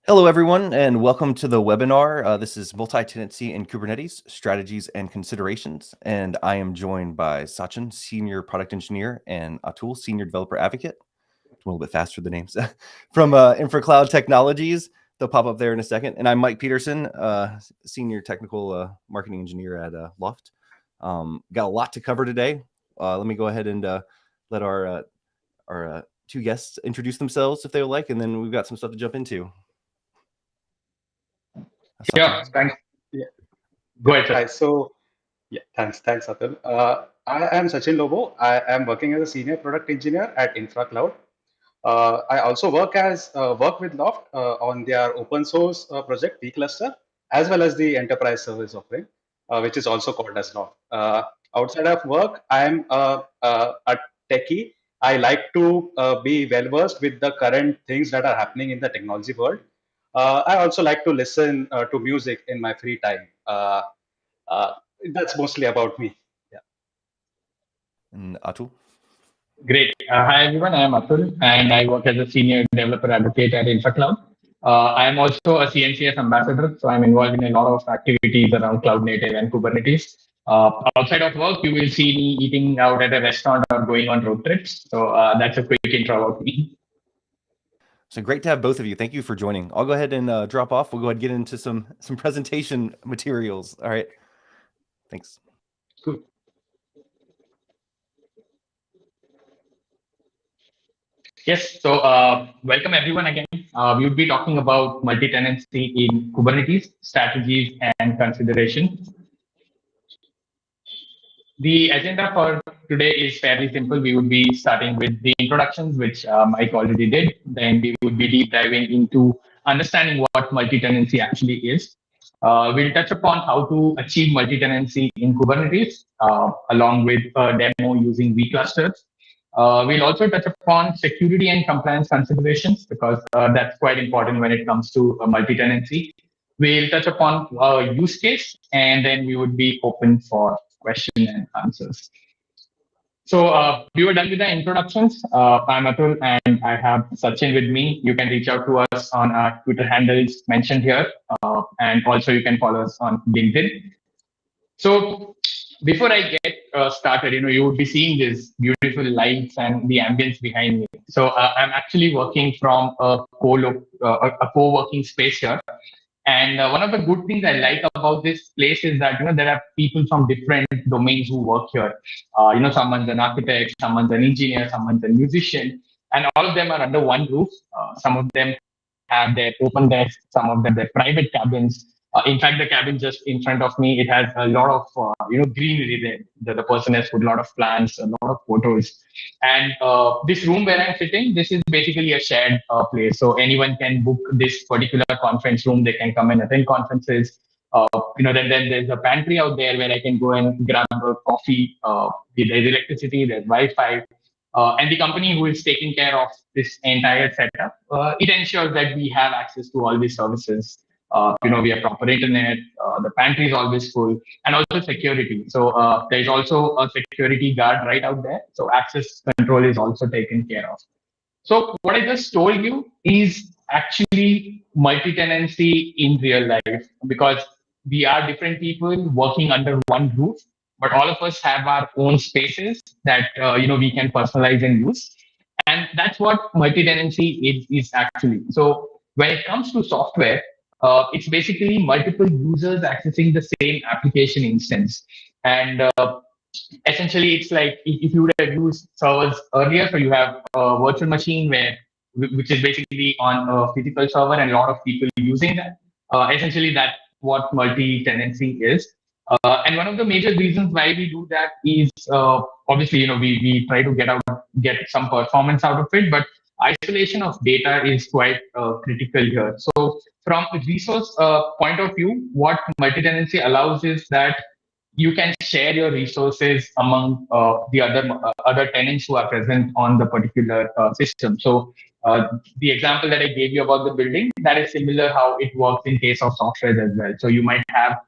Hello, everyone, and welcome to the webinar. This is Multi-Tenancy in Kubernetes, Strategies and Considerations, and I am joined by Sachin, Senior Product Engineer, and Atul, Senior Developer Advocate. A little bit faster, the names, from InfraCloud Technologies. They'll pop up there in a second. And I'm Mike Peterson, Senior Technical Marketing Engineer at Loft. Got a lot to cover today. Let me go ahead and let our two guests introduce themselves if they would like, and then we've got some stuff to jump into. Yeah, thanks. Yeah. Go ahead, sir. Hi, thanks, Atul. I am Sachin Lobo. I am working as a senior product engineer at InfraCloud. I also work with Loft on their open source project vCluster, as well as the enterprise service offering, which is also called as Loft. Outside of work, I am a techie. I like to be well versed with the current things that are happening in the technology world. I also like to listen to music in my free time. Uh, that's mostly about me. Yeah. And Atul? Great. Hi, everyone. I am Atul, and I work as a senior developer advocate at InfraCloud. I am also a CNCS ambassador, so I'm involved in a lot of activities around cloud native and Kubernetes. Outside of work, you will see me eating out at a restaurant or going on road trips. So that's a quick intro about me. So great to have both of you. Thank you for joining. I'll go ahead and drop off. We'll go ahead and get into some presentation materials. All right. Thanks. Cool. Yes, so welcome everyone again. We'll be talking about multi-tenancy in Kubernetes, strategies and considerations. The agenda for today is fairly simple. We would be starting with the introductions, which Mike already did. Then we would be deep diving into understanding what multi-tenancy actually is. We'll touch upon how to achieve multi-tenancy in Kubernetes, along with a demo using vClusters. We'll also touch upon security and compliance considerations, because that's quite important when it comes to multi-tenancy. We'll touch upon use case, and then we would be open for question and answers. So we were done with the introductions. I'm Atul, and I have Sachin with me. You can reach out to us on our Twitter handles mentioned here, and also you can follow us on LinkedIn. So before I get started, you would be seeing these beautiful lights and the ambience behind me. So I'm actually working from a co-working space here. And one of the good things I like about this place is that there are people from different domains who work here. Someone's an architect, someone's an engineer, someone's a musician, and all of them are under one roof. Some of them have their open desks, some of them their private cabins. In fact, the cabin just in front of me, it has a lot of greenery there. The person has put a lot of plants, a lot of photos, and this room where I'm sitting, this is basically a shared place. So anyone can book this particular conference room. They can come and attend conferences. Then there's a pantry out there where I can go and grab a coffee. There's electricity, there's Wi-Fi. And the company who is taking care of this entire setup, it ensures that we have access to all these services. We have proper internet, the pantry is always full, and also security. So there's also a security guard right out there. So access control is also taken care of. So what I just told you is actually multi-tenancy in real life, because we are different people working under one roof, but all of us have our own spaces that we can personalize and use. And that's what multi-tenancy is actually. So when it comes to software, it's basically multiple users accessing the same application instance. And essentially, it's like if you would have used servers earlier, so you have a virtual machine which is basically on a physical server and a lot of people using that. Essentially, that's what multi-tenancy is. And one of the major reasons why we do that is obviously, we try to get some performance out of it, but isolation of data is quite critical here. So from a resource point of view, what multi-tenancy allows is that you can share your resources among the other tenants who are present on the particular system. So the example that I gave you about the building, that is similar how it works in case of software as well. So you might have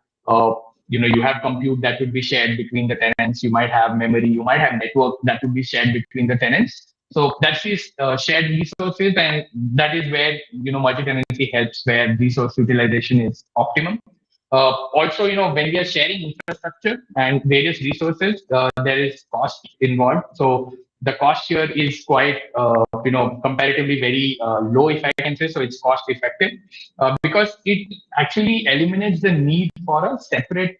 you have compute that would be shared between the tenants. You might have memory. You might have network that would be shared between the tenants. So that's these shared resources, and that is where multi-tenancy helps, where resource utilization is optimum. Also, when we are sharing infrastructure and various resources, there is cost involved. So the cost here is quite, comparatively very low, if I can say. So it's cost effective because it actually eliminates the need for a separate,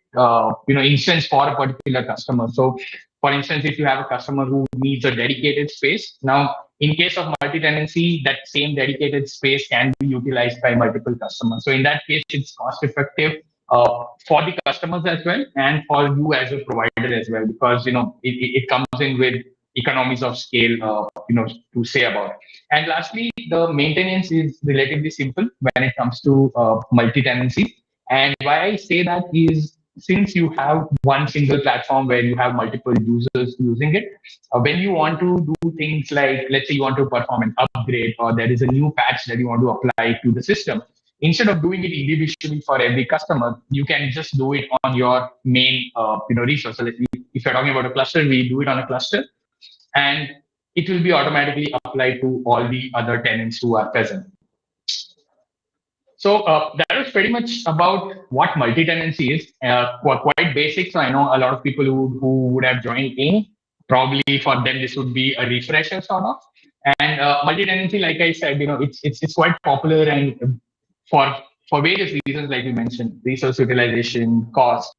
instance for a particular customer. So, for instance, if you have a customer who needs a dedicated space, now in case of multi-tenancy, that same dedicated space can be utilized by multiple customers. So in that case, it's cost effective for the customers as well, and for you as a provider as well, because it comes in with economies of scale, to say about. And lastly, the maintenance is relatively simple when it comes to multi-tenancy. And why I say that is, since you have one single platform where you have multiple users using it, when you want to do things like, let's say you want to perform an upgrade, or there is a new patch that you want to apply to the system, instead of doing it individually for every customer, you can just do it on your main resource. So if you're talking about a cluster, we do it on a cluster, and it will be automatically applied to all the other tenants who are present. So that was pretty much about what multi-tenancy is. Quite basic. So I know a lot of people who would have joined in, probably for them this would be a refresher sort of. And multi-tenancy, like I said, it's quite popular, and for various reasons, like you mentioned, resource utilization, cost,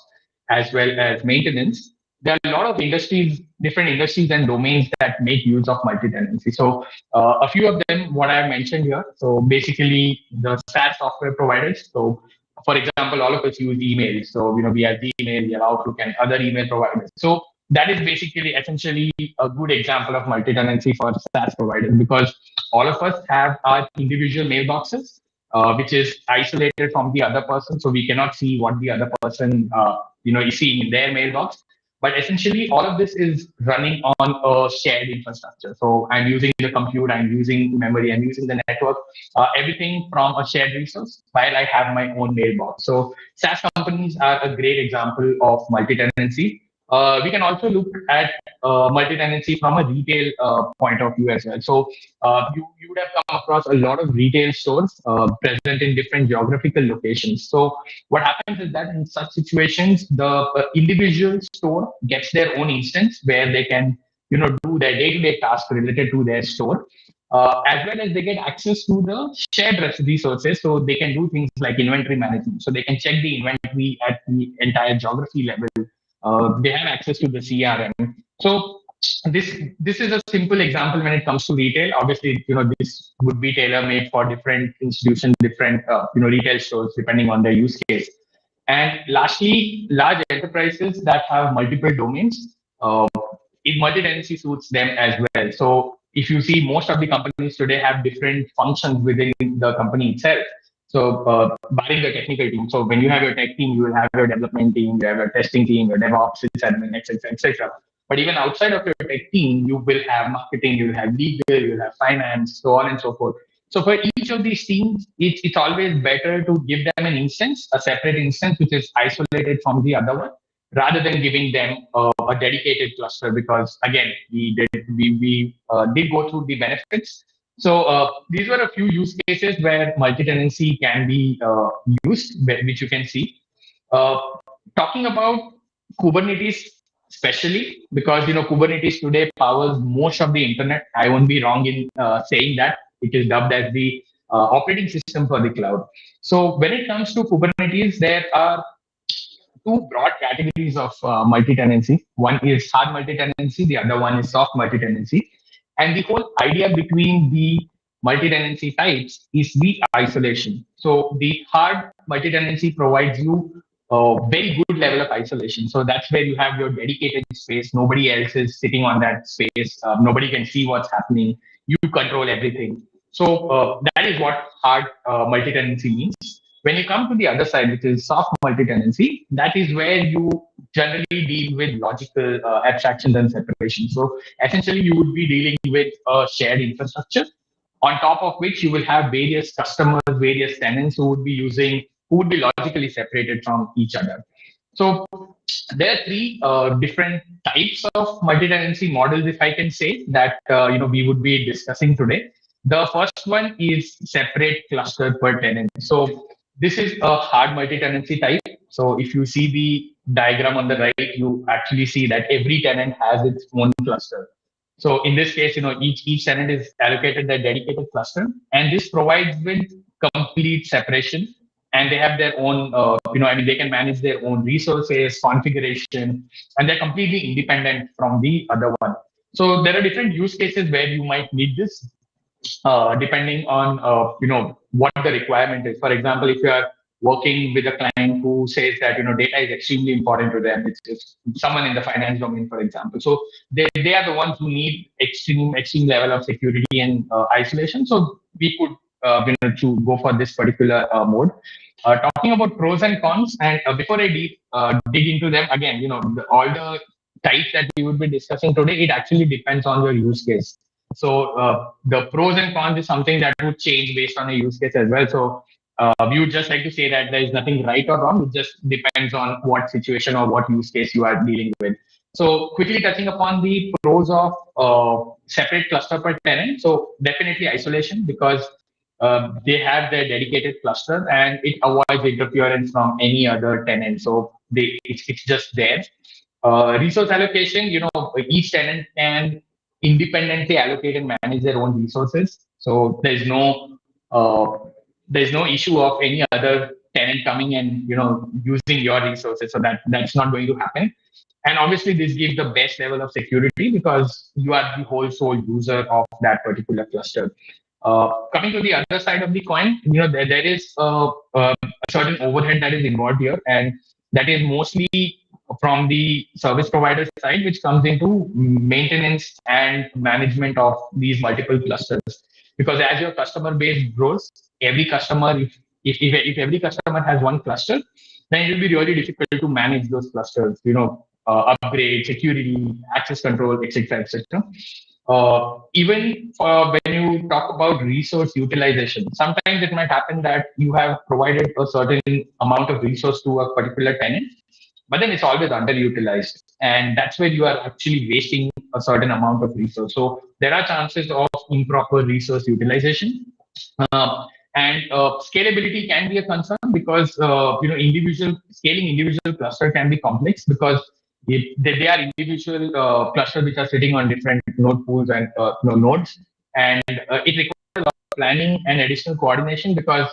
as well as maintenance. There are a lot of industries, different industries and domains that make use of multi-tenancy. So a few of them, what I mentioned here. So basically, the SaaS software providers. So for example, all of us use email. So we have Gmail, we have Outlook, and other email providers. So that is basically essentially a good example of multi-tenancy for SaaS providers, because all of us have our individual mailboxes, which is isolated from the other person, so we cannot see what the other person is seeing in their mailbox. But essentially, all of this is running on a shared infrastructure. So I'm using the compute, I'm using memory, I'm using the network, everything from a shared resource, while I have my own mailbox. So SaaS companies are a great example of multi-tenancy. We can also look at multi-tenancy from a retail point of view as well. So you would have come across a lot of retail stores present in different geographical locations. So what happens is that in such situations, the individual store gets their own instance where they can do their day-to-day tasks related to their store. As well as they get access to the shared resources, so they can do things like inventory management. So they can check the inventory at the entire geography level. They have access to the CRM. So this is a simple example when it comes to retail. Obviously, this would be tailor made for different institutions, different retail stores, depending on their use case. And lastly, large enterprises that have multiple domains, it multi-tenancy suits them as well. So if you see, most of the companies today have different functions within the company itself. So barring the technical team. So when you have your tech team, you will have your development team, you have your testing team, your DevOps, admin, etc., etc. But even outside of your tech team, you will have marketing, you will have legal, you will have finance, so on and so forth. So for each of these teams, it's always better to give them an instance, a separate instance, which is isolated from the other one, rather than giving them a dedicated cluster. Because again, we did go through the benefits. So these were a few use cases where multi-tenancy can be used, which you can see. Uh, Talking about Kubernetes, especially because Kubernetes today powers most of the internet. I won't be wrong in saying that it is dubbed as the operating system for the cloud. So when it comes to Kubernetes, there are two broad categories of multi-tenancy. One is hard multi-tenancy, the other one is soft multi-tenancy. And the whole idea between the multi-tenancy types is the isolation. So the hard multi-tenancy provides you a very good level of isolation. So that's where you have your dedicated space. Nobody else is sitting on that space. Nobody can see what's happening. You control everything. So that is what hard multi-tenancy means. When you come to the other side, which is soft multi-tenancy, that is where you generally deal with logical abstractions and separation. So essentially, you would be dealing with a shared infrastructure, on top of which you will have various customers, various tenants who would be logically separated from each other. So there are three different types of multi-tenancy models, if I can say, that we would be discussing today. The first one is separate cluster per tenant. So this is a hard multi-tenancy type. So if you see the diagram on the right, you actually see that every tenant has its own cluster. So in this case, each tenant is allocated their dedicated cluster, and this provides with complete separation. And they have their own, they can manage their own resources, configuration, and they're completely independent from the other one. So there are different use cases where you might need this, depending on what the requirement is. For example, if you are working with a client who says that data is extremely important to them, it's someone in the finance domain, for example. So they are the ones who need extreme level of security and isolation. So we could to go for this particular mode. Talking about pros and cons, and before I dig into them again, all the types that we would be discussing today, it actually depends on your use case. So the pros and cons is something that would change based on a use case as well. So we would just like to say that there is nothing right or wrong. It just depends on what situation or what use case you are dealing with. So quickly touching upon the pros of separate cluster per tenant. So definitely isolation, because they have their dedicated cluster and it avoids interference from any other tenant. So it's just there. Resource allocation, each tenant can independently allocate and manage their own resources. So uh, there's no issue of any other tenant coming and using your resources. So that's not going to happen. And obviously, this gives the best level of security because you are the whole sole user of that particular cluster. Coming to the other side of the coin, there is a certain overhead that is involved here, and that is mostly from the service provider side, which comes into maintenance and management of these multiple clusters. Because as your customer base grows, every customer, if every customer has one cluster, then it will be really difficult to manage those clusters. Upgrade, security, access control, etc., etc. Even when you talk about resource utilization, sometimes it might happen that you have provided a certain amount of resource to a particular tenant, but then it's always underutilized. And that's where you are actually wasting a certain amount of resource. So there are chances of improper resource utilization. And scalability can be a concern because individual scaling individual cluster can be complex because they are individual clusters which are sitting on different node pools and nodes, and it requires a lot of planning and additional coordination because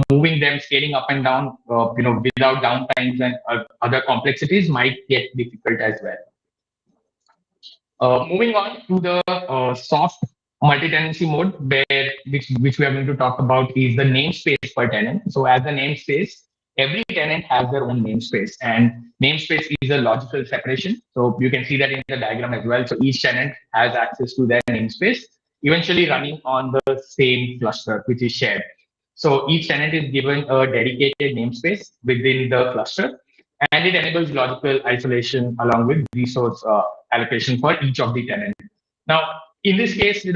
moving them, scaling up and down, without downtimes and other complexities might get difficult as well. Moving on to the soft multi-tenancy mode, which we are going to talk about is the namespace per tenant. So as a namespace, every tenant has their own namespace, and namespace is a logical separation. So you can see that in the diagram as well. So each tenant has access to their namespace, eventually running on the same cluster, which is shared. So each tenant is given a dedicated namespace within the cluster, and it enables logical isolation along with resource allocation for each of the tenants. Now, in this case, there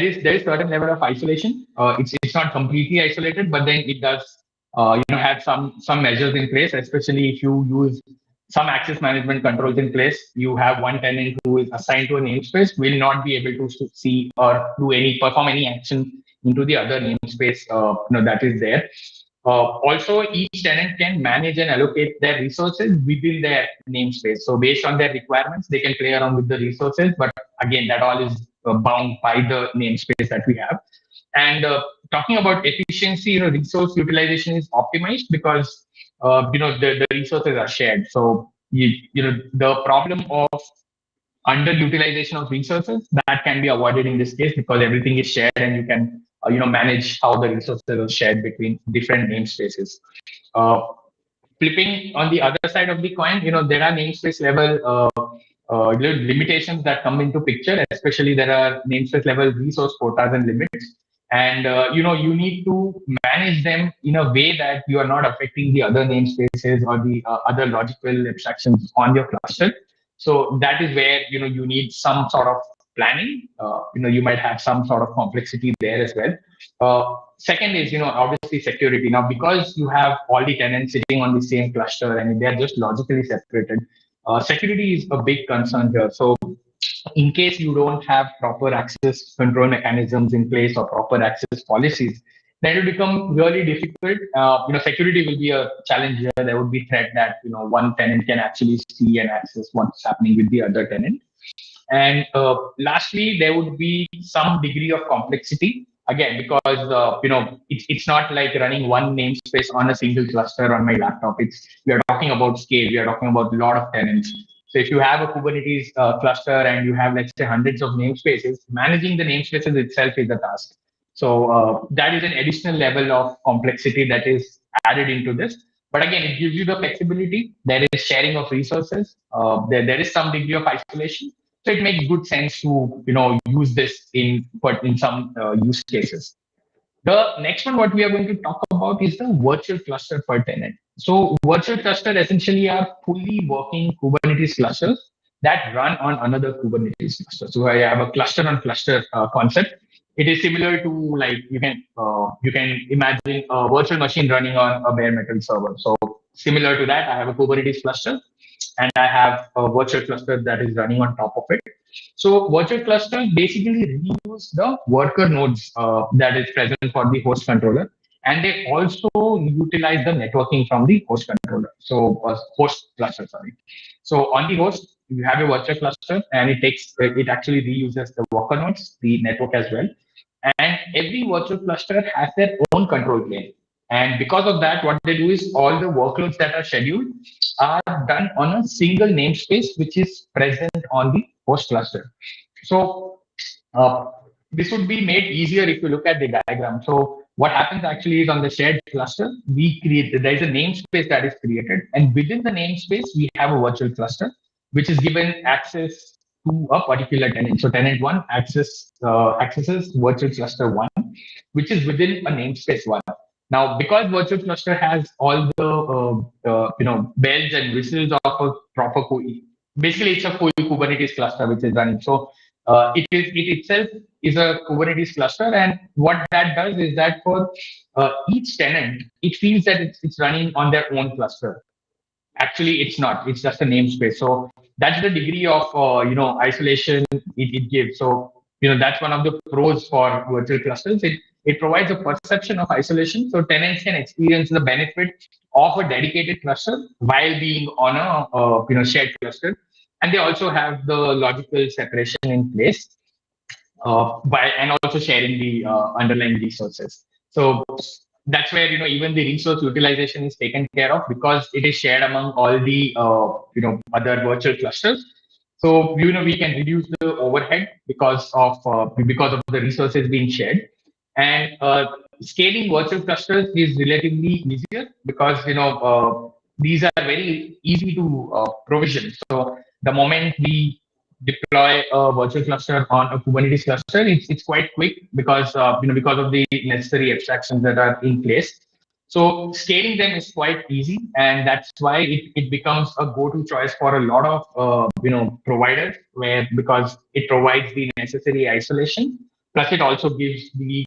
is certain level of isolation. It's not completely isolated, but then it does have some measures in place, especially if you use some access management controls in place. You have one tenant who is assigned to a namespace will not be able to see or perform any action into the other namespace that is there. Also, each tenant can manage and allocate their resources within their namespace. So based on their requirements, they can play around with the resources. But again, that all is bound by the namespace that we have. And talking about efficiency, resource utilization is optimized because the resources are shared. So the problem of underutilization of resources that can be avoided in this case because everything is shared and you can manage how the resources are shared between different namespaces. Uh, Flipping on the other side of the coin, there are namespace level limitations that come into picture. Especially there are namespace level resource quotas and limits, and you need to manage them in a way that you are not affecting the other namespaces or the other logical abstractions on your cluster. So that is where you need some sort of planning. You might have some sort of complexity there as well. Second is, obviously security. Now, because you have all the tenants sitting on the same cluster and they're just logically separated, security is a big concern here. So in case you don't have proper access control mechanisms in place or proper access policies, then it will become really difficult. Security will be a challenge here. There would be threat that, one tenant can actually see and access what's happening with the other tenant. And lastly, there would be some degree of complexity. Again, because it's not like running one namespace on a single cluster on my laptop. We are talking about scale. We are talking about a lot of tenants. So if you have a Kubernetes cluster and you have, let's say, hundreds of namespaces, managing the namespaces itself is a task. So that is an additional level of complexity that is added into this. But again, it gives you the flexibility. There is sharing of resources. There is some degree of isolation. So it makes good sense to use this in some use cases. The next one, what we are going to talk about is the virtual cluster per tenant. So virtual cluster essentially are fully working Kubernetes clusters that run on another Kubernetes cluster. So I have a cluster on cluster concept. It is similar to, like, you can imagine a virtual machine running on a bare metal server. So similar to that, I have a Kubernetes cluster and I have a virtual cluster that is running on top of it. So virtual clusters basically reuse the worker nodes that is present for the host controller, and they also utilize the networking from the host controller. So host cluster, sorry. So on the host, you have a virtual cluster, and it actually reuses the worker nodes, the network as well. And every virtual cluster has their own control plane. And because of that, what they do is all the workloads that are scheduled are done on a single namespace, which is present on the host cluster. So uh, this would be made easier if you look at the diagram. So what happens actually is on the shared cluster, there is a namespace that is created, and within the namespace, we have a virtual cluster, which is given access to a particular tenant. So tenant one accesses virtual cluster one, which is within a namespace one. Now, because virtual cluster has all the bells and whistles of a proper basically it's a full Kubernetes cluster which is running. So it itself is a Kubernetes cluster, and what that does is that for each tenant, it feels that it's running on their own cluster. Actually, it's not. It's just a namespace. So that's the degree of isolation it gives. So that's one of the pros for virtual clusters. It provides a perception of isolation, so tenants can experience the benefit of a dedicated cluster while being on a shared cluster, and they also have the logical separation in place and also sharing the underlying resources. So that's where even the resource utilization is taken care of because it is shared among all the other virtual clusters. So we can reduce the overhead because of the resources being shared, and scaling virtual clusters is relatively easier because these are very easy to provision. So the moment we deploy a virtual cluster on a Kubernetes cluster, it's quite quick because because of the necessary abstractions that are in place. So scaling them is quite easy, and that's why it becomes a go-to choice for a lot of providers, where because it provides the necessary isolation, plus it also gives the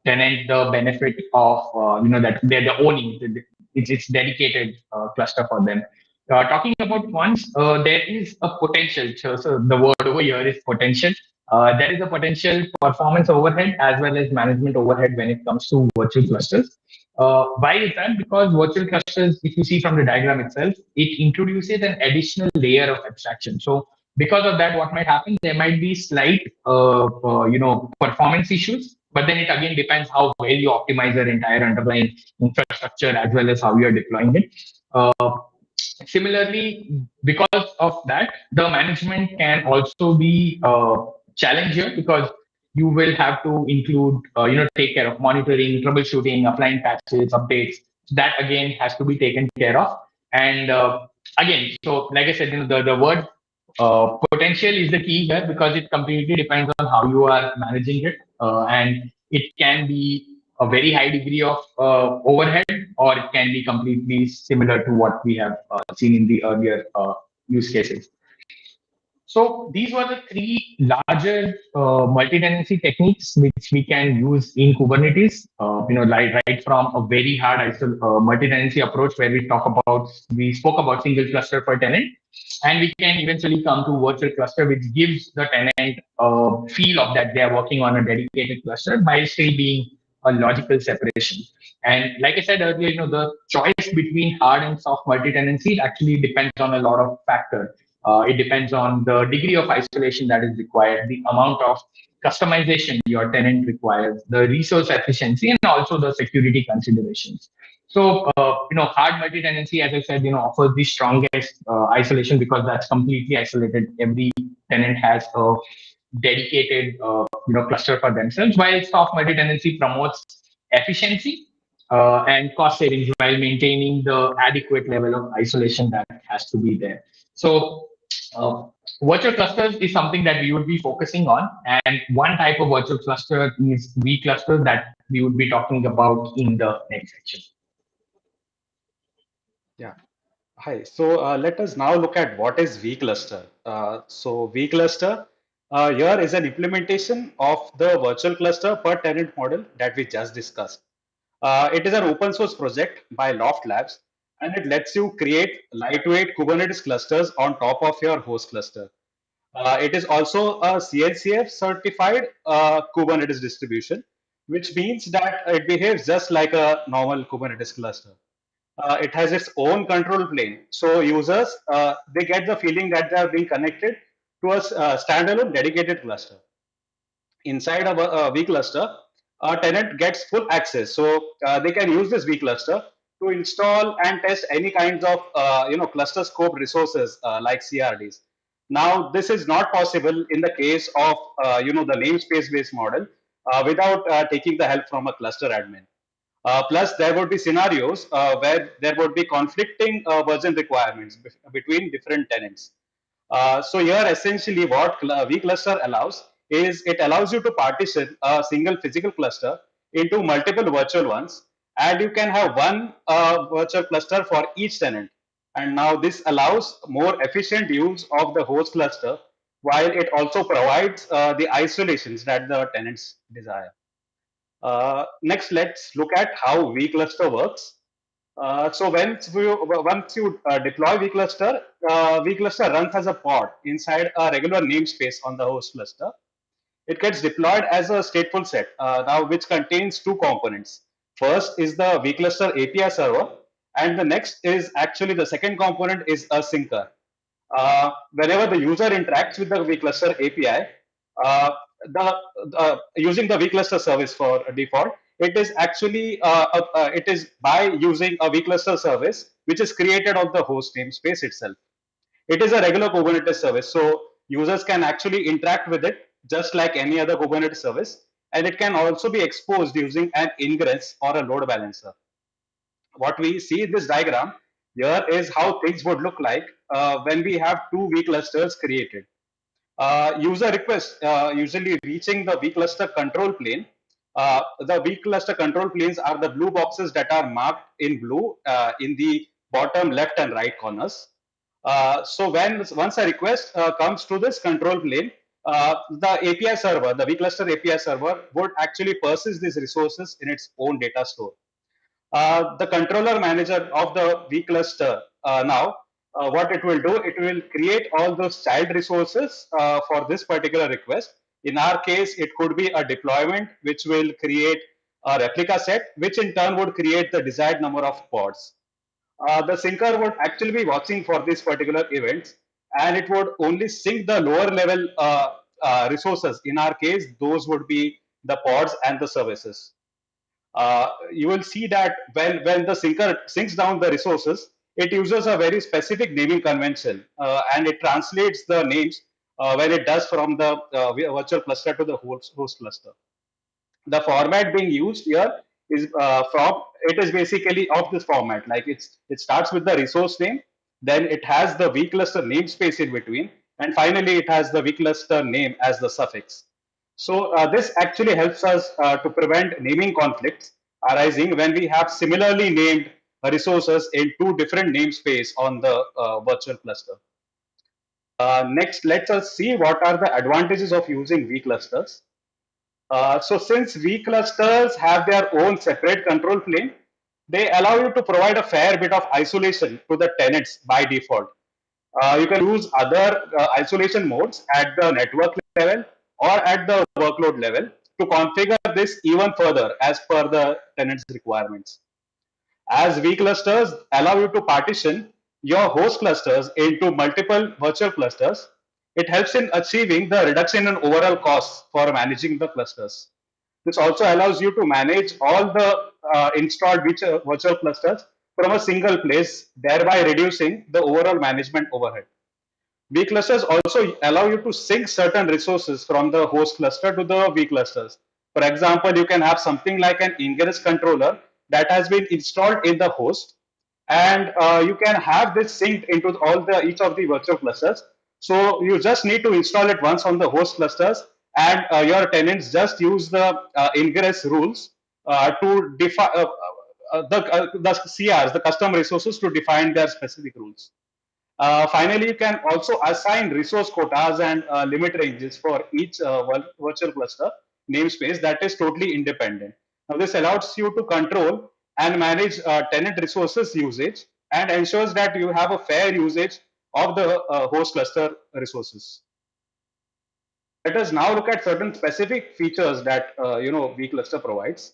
tenant the benefit of that they're owning it's dedicated cluster for them. Talking about funds, there is a potential. So the word over here is potential. There is a potential performance overhead as well as management overhead when it comes to virtual clusters. Why is that? Because virtual clusters, if you see from the diagram itself, it introduces an additional layer of abstraction. So because of that, what might happen? There might be slight, performance issues, but then it again depends how well you optimize your entire underlying infrastructure as well as how you are deploying it. Uh, Similarly, because of that, the management can also be challenged here because you will have to include, take care of monitoring, troubleshooting, applying patches, updates. That again has to be taken care of. And again, so like I said, the word potential is the key here because it completely depends on how you are managing it, and it can be a very high degree of overhead, or it can be completely similar to what we have seen in the earlier use cases. So these were the three larger multi-tenancy techniques which we can use in Kubernetes. Like right from a very hard multi-tenancy approach where we spoke about single cluster per tenant, and we can eventually come to virtual cluster, which gives the tenant a feel of that they are working on a dedicated cluster while still being a logical separation. And like I said earlier, the choice between hard and soft multi-tenancy actually depends on a lot of factors. It depends on the degree of isolation that is required, the amount of customization your tenant requires, the resource efficiency, and also the security considerations. So, hard multi-tenancy, as I said, offers the strongest isolation because that's completely isolated. Every tenant has a dedicated, cluster for themselves, while soft multi-tenancy promotes efficiency and cost savings while maintaining the adequate level of isolation that has to be there. So, uh, virtual clusters is something that we would be focusing on, and one type of virtual cluster is vCluster that we would be talking about in the next section. Yeah. Hi. So let us now look at what is vCluster. So vCluster here is an implementation of the virtual cluster per tenant model that we just discussed. It is an open source project by Loft Labs, and it lets you create lightweight Kubernetes clusters on top of your host cluster. It is also a CNCF certified Kubernetes distribution, which means that it behaves just like a normal Kubernetes cluster. It has its own control plane. So users, they get the feeling that they are being connected to a standalone dedicated cluster. Inside of a vCluster, a tenant gets full access. So they can use this vCluster to install and test any kinds of cluster scope resources like CRDs. Now, this is not possible in the case of the namespace based model without taking the help from a cluster admin. Plus, there would be scenarios where there would be conflicting version requirements between different tenants. So here, essentially, what vCluster allows is it allows you to partition a single physical cluster into multiple virtual ones, and you can have one virtual cluster for each tenant. And now this allows more efficient use of the host cluster, while it also provides the isolations that the tenants desire. Next, let's look at how vCluster works. So once you deploy vCluster, vCluster runs as a pod inside a regular namespace on the host cluster. It gets deployed as a stateful set now, which contains two components. First is the vCluster API server, and the next is actually the second component is a syncer. Whenever the user interacts with the vCluster API, uh, using the vCluster service for default, it is actually it is by using a vCluster service which is created on the host namespace itself. It is a regular Kubernetes service, so users can actually interact with it just like any other Kubernetes service, and it can also be exposed using an ingress or a load balancer. What we see in this diagram here is how things would look like when we have two vClusters created. User requests usually reaching the vCluster control plane. The vCluster control planes are the blue boxes that are marked in blue in the bottom left and right corners. So once a request comes to this control plane, the API server, the vCluster API server, would actually persist these resources in its own data store. The controller manager of the vCluster now, what it will do, it will create all those child resources for this particular request. In our case, it could be a deployment which will create a replica set, which in turn would create the desired number of pods. The syncer would actually be watching for these particular events, and it would only sync the lower level resources. In our case, those would be the pods and the services. You will see that when the syncer syncs down the resources, it uses a very specific naming convention and it translates the names when it does from the virtual cluster to the host cluster. The format being used here is from it is basically of this format. Like it starts with the resource name, then it has the vCluster namespace in between, and finally it has the vCluster name as the suffix. So this actually helps us to prevent naming conflicts arising when we have similarly named resources in two different namespace on the virtual cluster. Next, let us see what are the advantages of using vClusters. So since vClusters have their own separate control plane, they allow you to provide a fair bit of isolation to the tenants by default. You can use other isolation modes at the network level or at the workload level to configure this even further as per the tenant's requirements. As vClusters allow you to partition your host clusters into multiple virtual clusters, it helps in achieving the reduction in overall costs for managing the clusters. This also allows you to manage all the installed virtual clusters from a single place, thereby reducing the overall management overhead. vClusters also allow you to sync certain resources from the host cluster to the vClusters. For example, you can have something like an ingress controller that has been installed in the host, and you can have this synced into all the each of the virtual clusters. So you just need to install it once on the host clusters, and your tenants just use the ingress rules to define the CRs, the custom resources, to define their specific rules. Finally, you can also assign resource quotas and limit ranges for each virtual cluster namespace that is totally independent. Now, this allows you to control and manage tenant resources usage and ensures that you have a fair usage of the host cluster resources. Let us now look at certain specific features that vCluster provides.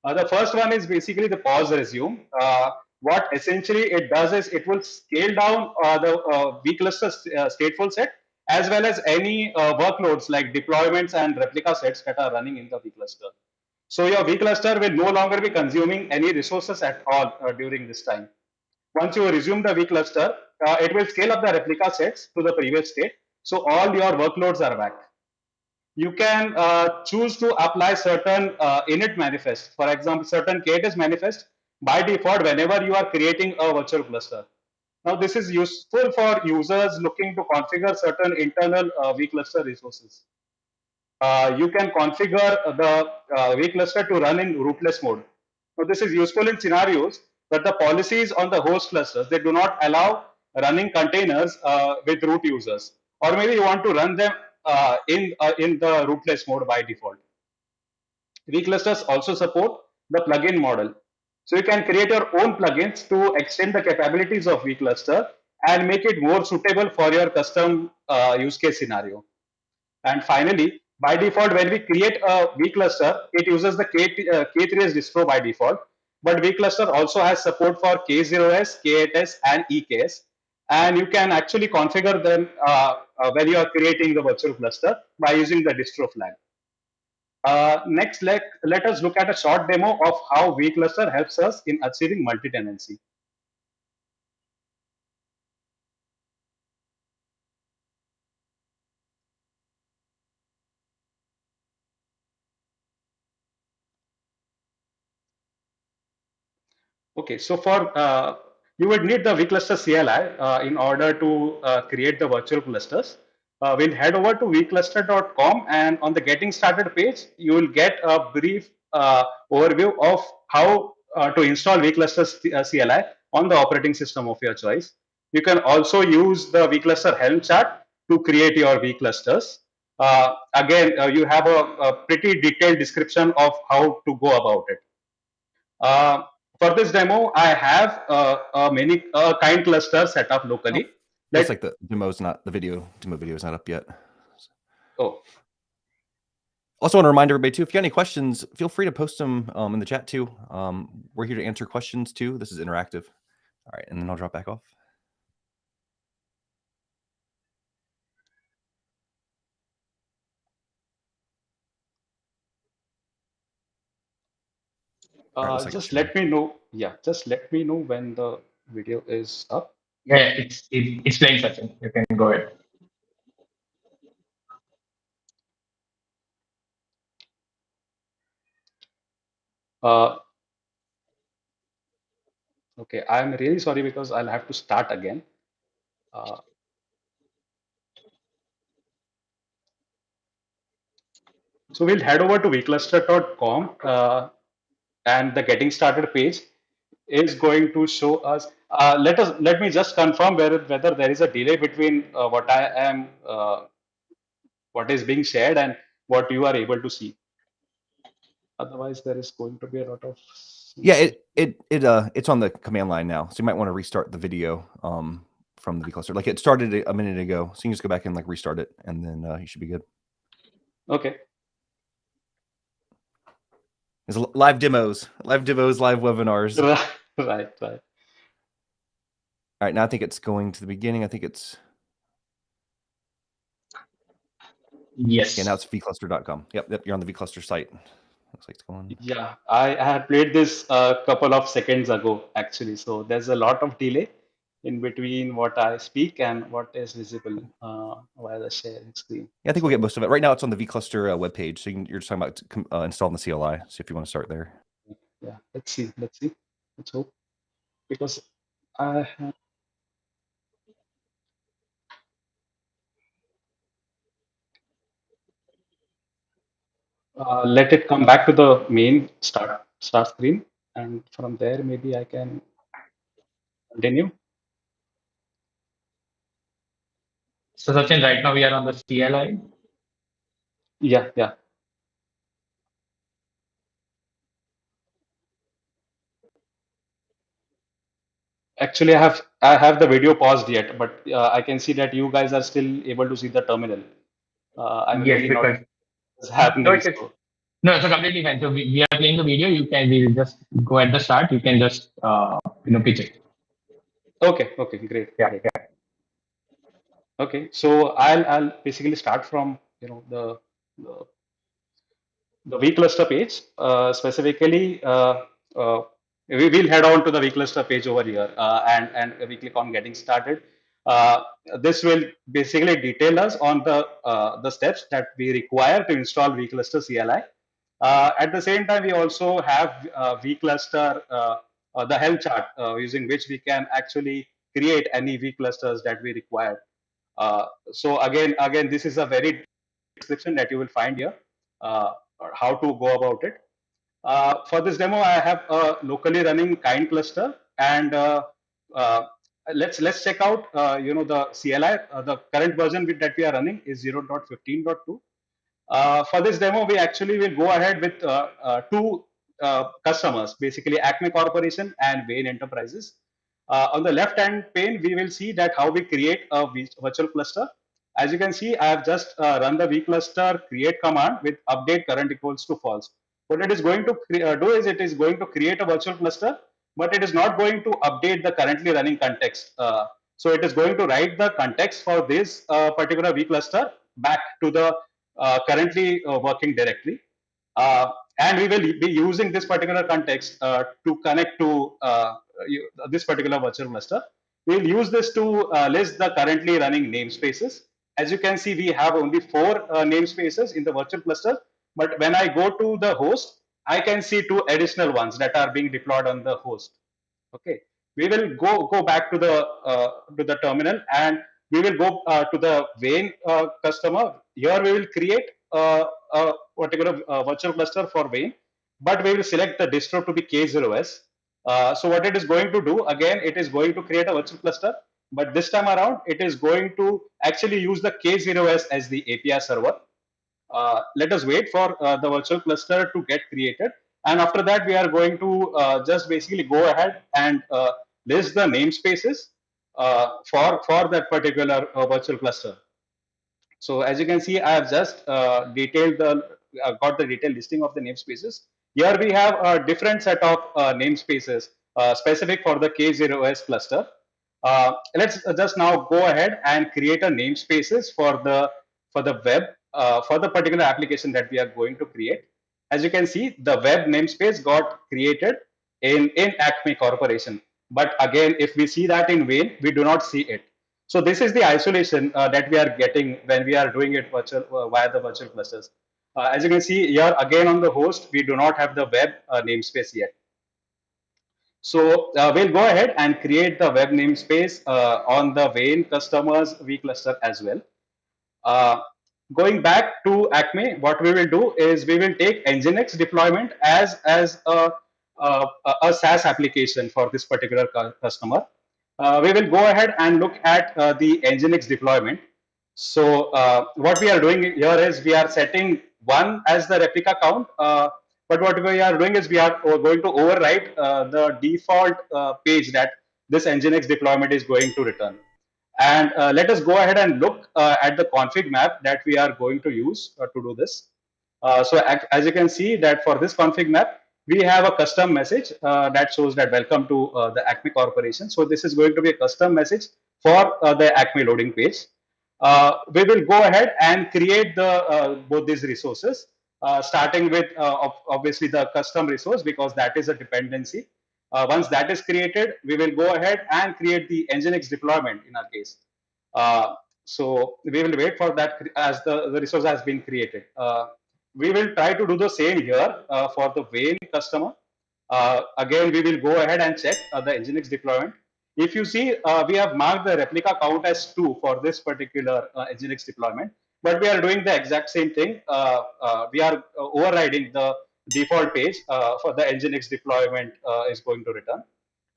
The first one is basically the pause resume. What essentially it does is it will scale down the vCluster stateful set as well as any workloads like deployments and replica sets that are running in the vCluster. So your vCluster will no longer be consuming any resources at all during this time. Once you resume the vCluster, it will scale up the replica sets to the previous state. So all your workloads are back. You can choose to apply certain init manifest. For example, certain KTS manifest by default whenever you are creating a virtual cluster. Now, this is useful for users looking to configure certain internal vCluster resources. You can configure the vCluster to run in rootless mode. So this is useful in scenarios where the policies on the host clusters, they do not allow running containers with root users, or maybe you want to run them in the rootless mode by default. vClusters also support the plugin model. So you can create your own plugins to extend the capabilities of vCluster and make it more suitable for your custom use case scenario. And finally, by default, when we create a vCluster, it uses the K3s distro by default. But vCluster also has support for K0s, K8s, and EKS. And you can actually configure them when you are creating the virtual cluster by using the distro flag. Next, let us look at a short demo of how vCluster helps us in achieving multi-tenancy. Okay, so for you would need the vCluster CLI in order to create the virtual clusters. We'll head over to vcluster.com, and on the getting started page, you will get a brief overview of how to install vCluster CLI on the operating system of your choice. You can also use the vCluster Helm chart to create your vClusters. Again, you have a pretty detailed description of how to go about it. Uh, for this demo, I have a kind cluster set up locally. Looks like the demo's not the demo video is not up yet. Oh, also want to remind everybody too, if you got any questions, feel free to post them in the chat too. We're here to answer questions too. This is interactive. All right, and then I'll drop back off. just let me know. Yeah, just let me know when the video is up. Yeah, it's playing, Sachin. You can go ahead. Okay, I'm really sorry because I'll have to start again. So we'll head over to vcluster.com, and the getting started page is going to show us. Let me just confirm whether there is a delay between what is being shared and what you are able to see. Otherwise, there is going to be a lot of. Yeah, it's on the command line now, so you might want to restart the video from the vCluster. Like it started a minute ago, so you can just go back and like restart it, and then you should be good. Okay. There's live demos, live webinars. Right. All right, now I think it's going to the beginning. I think it's Yes. now it's vcluster.com. Yep, you're on the vCluster site. Looks like it's going. Yeah, I had played this a couple of seconds ago, actually. So there's a lot of delay in between what I speak and what is visible via the sharing screen. Yeah, I think we'll get So, most of it. Right now, it's on the vCluster webpage, so you're just talking about installing the CLI. So if you want to start there. yeah, let's see. Let's hope. Because I have, let it come back to the main start screen, and from there maybe I can continue. So Sachin, right now we are on the CLI. Yeah. Actually, I have the video paused yet, but I can see that you guys are still able to see the terminal. I'm Yes, really not because what's no, happening. it's So no, it's completely fine. So we are playing the video. We'll just go at the start. You can just pitch it. okay, great. Yeah. Okay, so I'll basically start from the the vCluster page. Specifically, we will head on to the vCluster page over here, and we click on getting started. Uh, this will basically detail us on the steps that we require to install vCluster CLI. At the same time, we also have vCluster, the help chart using which we can actually create any vClusters that we require. So again, this is a very description that you will find here, or how to go about it. For this demo, I have a locally running kind cluster, and uh, let's check out the CLI. The current version that we are running is 0.15.2. For this demo, we actually will go ahead with two customers, basically Acme Corporation and Wayne Enterprises. On the left hand pane, we will see that how we create a virtual cluster. As you can see, I have just run the vcluster create command with update current equals to false. What it is going to do is it is going to create a virtual cluster, but it is not going to update the currently running context. So it is going to write the context for this particular vcluster back to the currently working directory. Uh, and we will be using this particular context to connect to this particular virtual cluster. We'll use this to list the currently running namespaces. As you can see, we have only 4 namespaces in the virtual cluster. But when I go to the host, I can see 2 additional ones that are being deployed on the host. Okay, we will go back to the terminal, and we will go to the Wayne customer. Here we will create a particular virtual cluster for Wayne, but we will select the distro to be K0S. So what it is going to do, again, it is going to create a virtual cluster, but this time around, it is going to actually use the K0S as the API server. Let us wait for the virtual cluster to get created. And after that, we are going to just basically go ahead and list the namespaces for that particular virtual cluster. So as you can see, I have just got the detailed listing of the namespaces. Here we have a different set of namespaces specific for the K0S cluster. Let's just now go ahead and create a namespaces for the web for the particular application that we are going to create. As you can see, the web namespace got created in Acme Corporation. But again, if we see that in Wayne, we do not see it. So this is the isolation that we are getting when we are doing it virtual via the virtual clusters. As you can see here, again on the host, we do not have the web namespace yet. So we'll go ahead and create the web namespace on the Wayne customers vCluster as well. Uh, Going back to Acme, what we will do is we will take Nginx deployment as a SaaS application for this particular customer. we will go ahead and look at the Nginx deployment. So what we are doing here is we are setting 1 as the replica count, but what we are doing is we are going to overwrite the default page that this Nginx deployment is going to return. And let us go ahead and look at the config map that we are going to use to do this. So as you can see that for this config map, we have a custom message that shows that welcome to the Acme Corporation. So this is going to be a custom message for the Acme loading page. We will go ahead and create both these resources, starting with obviously the custom resource, because that is a dependency. Once that is created, we will go ahead and create the Nginx deployment in our case. So we will wait for that as the resource has been created. We will try to do the same here for the Wayne customer. Again, we will go ahead and check the Nginx deployment. If you see, we have marked the replica count as 2 for this particular Nginx deployment, but we are doing the exact same thing. We are overriding the default page for the Nginx deployment is going to return.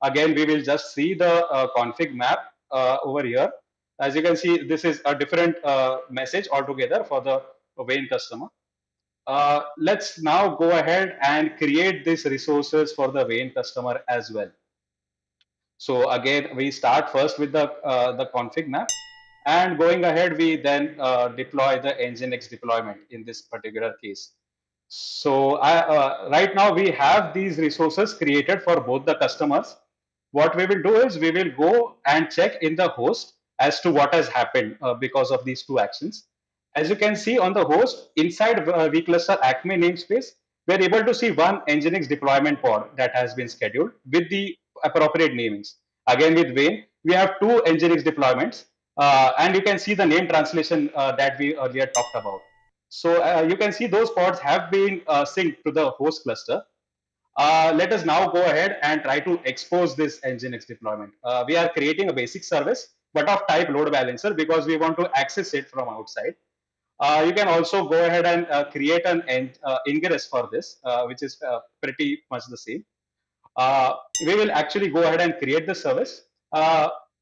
Again, we will just see the config map over here. As you can see, this is a different message altogether for the Wayne customer. Let's now go ahead and create these resources for the Wayne customer as well. So again, we start first with the config map, and going ahead, we then deploy the Nginx deployment in this particular case. So right now we have these resources created for both the customers. What we will do is we will go and check in the host as to what has happened because of these two actions. As you can see on the host, inside vCluster Acme namespace, we're able to see one Nginx deployment pod that has been scheduled with the appropriate namings. Again, with Wayne, we have two Nginx deployments, and you can see the name translation that we earlier talked about. So you can see those pods have been synced to the host cluster. Let us now go ahead and try to expose this Nginx deployment. We are creating a basic service, but of type load balancer, because we want to access it from outside. You can also go ahead and create an ingress for this, which is pretty much the same. We will actually go ahead and create the service.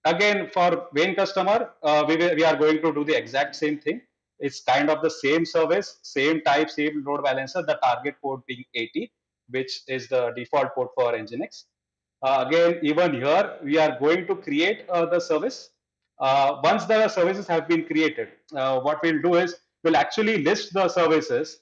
Again, for Wayne customer, we are going to do the exact same thing. It's kind of the same service, same type, same load balancer, the target port being 80, which is the default port for Nginx. Again, even here, we are going to create the service. Once the services have been created, what we'll do is we'll actually list the services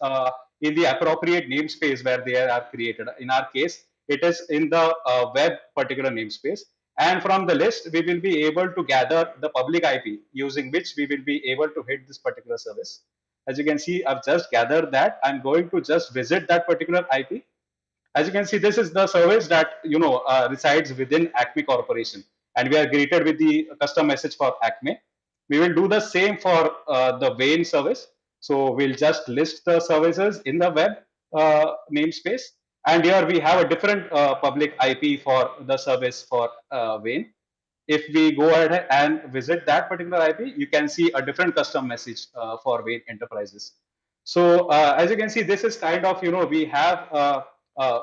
in the appropriate namespace where they are created. In our case, it is in the web particular namespace. And from the list, we will be able to gather the public IP using which we will be able to hit this particular service. As you can see, I've just gathered that. I'm going to just visit that particular IP. As you can see, this is the service that resides within Acme Corporation, and we are greeted with the custom message for Acme. We will do the same for the Wayne service. So we'll just list the services in the web namespace, and here we have a different public IP for the service for Wayne. If we go ahead and visit that particular IP, you can see a different custom message for Wayne Enterprises. So as you can see, this is kind of, we have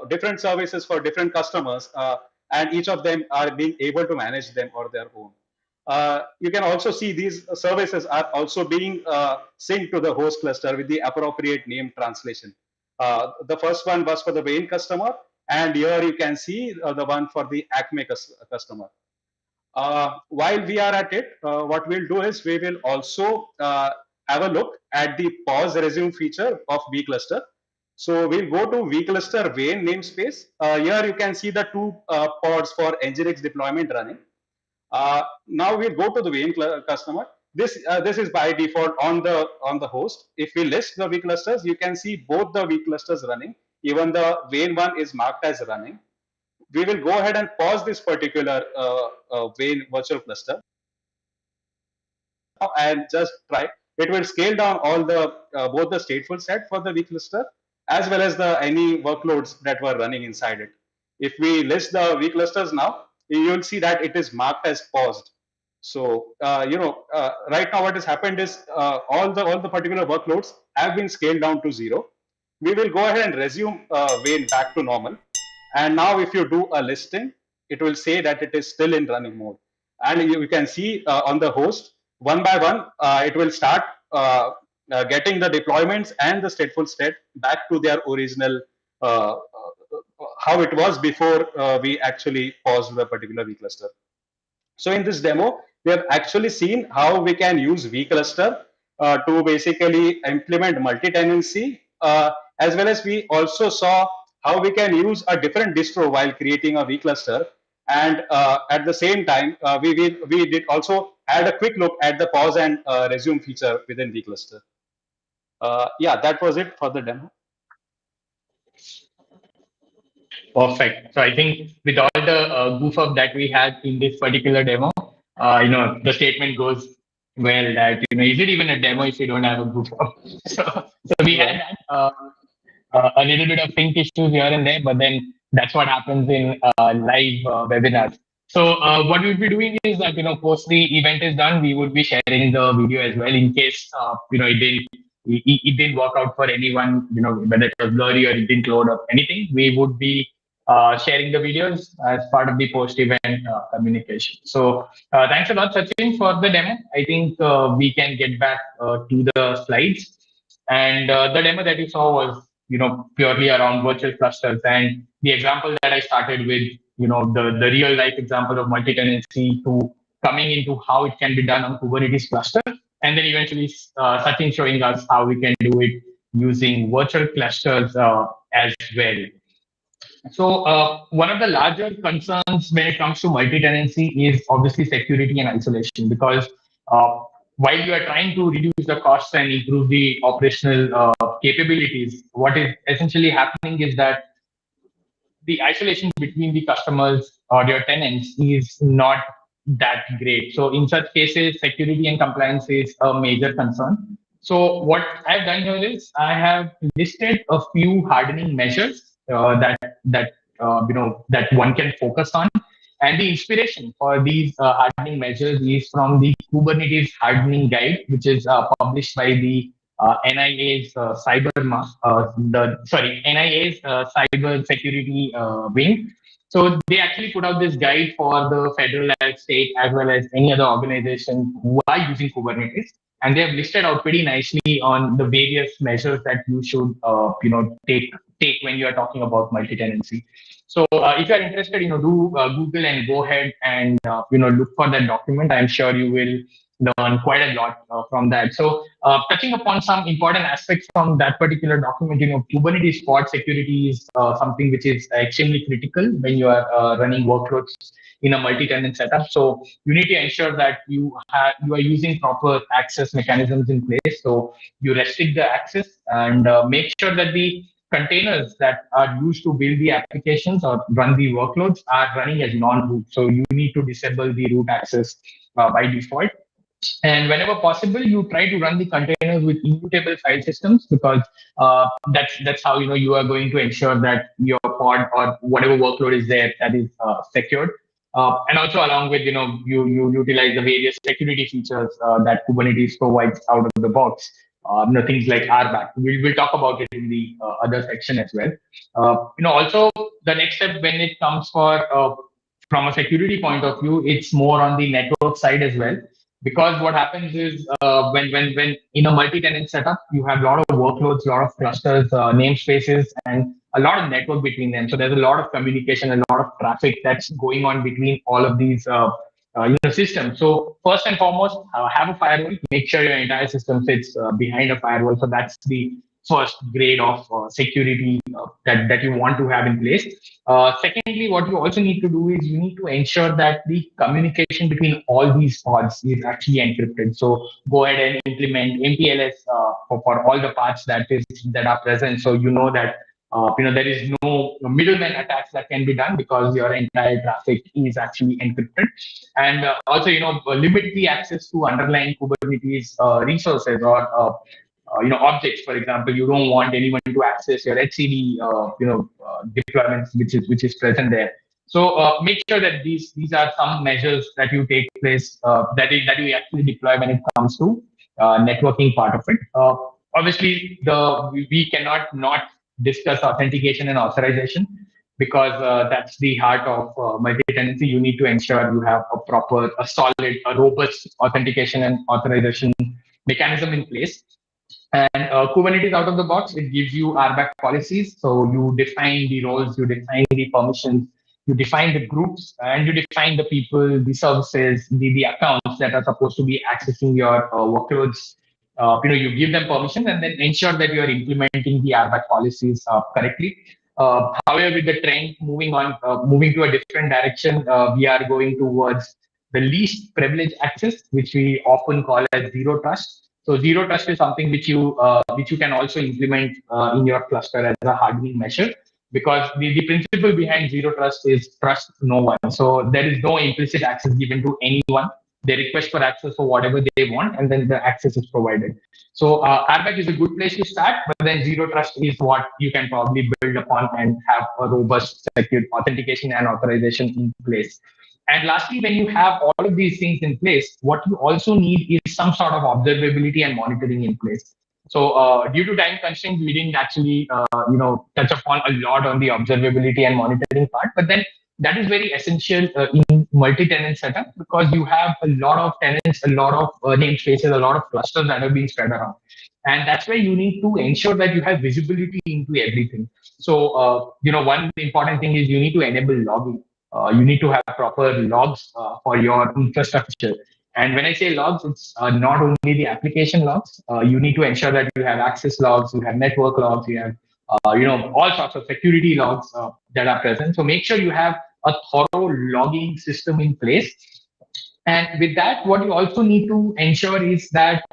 different services for different customers, and each of them are being able to manage them on their own. You can also see these services are also being synced to the host cluster with the appropriate name translation. The first one was for the Wayne customer, and here you can see the one for the Acme customer. While we are at it, what we'll do is we will also have a look at the pause resume feature of vCluster. So we'll go to vCluster Wayne namespace. Here you can see the two pods for Nginx deployment running. Now we'll go to the Wayne customer. This is by default on the host. If we list the vClusters, you can see both the vClusters running. Even the Wayne one is marked as running. We will go ahead and pause this particular Wayne virtual cluster and just try. It will scale down all the both the stateful set for the vCluster as well as the any workloads that were running inside it. If we list the vClusters now, you will see that it is marked as paused. So right now what has happened is all the particular workloads have been scaled down to 0. We will go ahead and resume Wayne back to normal. And now if you do a listing, it will say that it is still in running mode. and you can see on the host one by one, it will start getting the deployments and the stateful state back to their original how it was before we actually paused the particular vCluster. So in this demo, we have actually seen how we can use vCluster to basically implement multi-tenancy, as well as we also saw how we can use a different distro while creating a vCluster. And at the same time, we did also add a quick look at the pause and resume feature within vCluster. Yeah, that was it for the demo. Perfect. So I think with all the goof up that we had in this particular demo, the statement goes well that, is it even a demo if you don't have a goof up? So we had that, a little bit of sync issues here and there, but then that's what happens in live webinars. So what we would be doing is that, post the event is done, we would be sharing the video as well in case, it didn't work out for anyone, whether it was blurry or it didn't load up anything. We would be sharing the videos as part of the post-event communication. So thanks a lot, Sachin, for the demo. I think we can get back to the slides. And the demo that you saw was, purely around virtual clusters. And the example that I started with, the real life example of multi-tenancy to coming into how it can be done on Kubernetes cluster. And then eventually Sachin showing us how we can do it using virtual clusters as well. So one of the larger concerns when it comes to multi-tenancy is obviously security and isolation, because while you are trying to reduce the costs and improve the operational capabilities, what is essentially happening is that the isolation between the customers or your tenants is not that great. So in such cases, security and compliance is a major concern. So what I've done here is I have listed a few hardening measures that one can focus on. And the inspiration for these hardening measures is from the Kubernetes hardening guide, which is published by the NIA's NIA's cyber security wing. So they actually put out this guide for the federal, state, as well as any other organization who are using Kubernetes, and they have listed out pretty nicely on the various measures that you should, take when you are talking about multi-tenancy. So if you are interested, do Google and go ahead and look for that document. I'm sure you will learn quite a lot from that. So touching upon some important aspects from that particular document, Kubernetes pod security is something which is extremely critical when you are running workloads in a multi-tenant setup. So you need to ensure that you are using proper access mechanisms in place. So you restrict the access and make sure that the containers that are used to build the applications or run the workloads are running as non-root. So you need to disable the root access by default. And whenever possible, you try to run the containers with immutable file systems, because that's how you are going to ensure that your pod or whatever workload is there, that is secured. And also along with you utilize the various security features that Kubernetes provides out of the box. Things like RBAC. We'll talk about it in the other section as well. Also the next step when it comes for from a security point of view, it's more on the network side as well. Because what happens is when in a multi-tenant setup, you have a lot of workloads, a lot of clusters, namespaces, and a lot of network between them. So there's a lot of communication, a lot of traffic that's going on between all of these systems. So first and foremost, have a firewall. Make sure your entire system sits behind a firewall. So that's the first grade of security that you want to have in place. Secondly, what you also need to do is you need to ensure that the communication between all these pods is actually encrypted. So go ahead and implement MPLS for all the parts that are present. So you know that there is no middleman attacks that can be done, because your entire traffic is actually encrypted. And also limit the access to underlying Kubernetes resources or objects. For example, you don't want anyone to access your HCD deployments which is present there. So make sure that these are some measures that you take place that you actually deploy when it comes to networking part of it. Obviously, we cannot not discuss authentication and authorization. because that's the heart of multi-tenancy. You need to ensure you have a solid, a robust authentication and authorization mechanism in place. And Kubernetes out of the box, it gives you RBAC policies. So you define the roles, you define the permissions, you define the groups, and you define the people, the services, the accounts that are supposed to be accessing your workloads. You give them permission and then ensure that you are implementing the RBAC policies correctly. However, with the trend moving to a different direction, we are going towards the least privileged access, which we often call as zero trust. So zero trust is something which you can also implement in your cluster as a hardening measure, because the principle behind zero trust is trust no one. So there is no implicit access given to anyone. They request for access for whatever they want, and then the access is provided. So RBAC is a good place to start, but then zero trust is what you can probably build upon and have a robust, secure authentication and authorization in place. And lastly, when you have all of these things in place, what you also need is some sort of observability and monitoring in place. So, due to time constraints, we didn't actually, touch upon a lot on the observability and monitoring part. But then that is very essential in multi-tenant setup, because you have a lot of tenants, a lot of namespaces, a lot of clusters that have been spread around, and that's where you need to ensure that you have visibility into everything. So, one important thing is you need to enable logging. You need to have proper logs for your infrastructure. And when I say logs, it's not only the application logs. You need to ensure that you have access logs, you have network logs, you have all sorts of security logs that are present. So make sure you have a thorough logging system in place. And with that, what you also need to ensure is that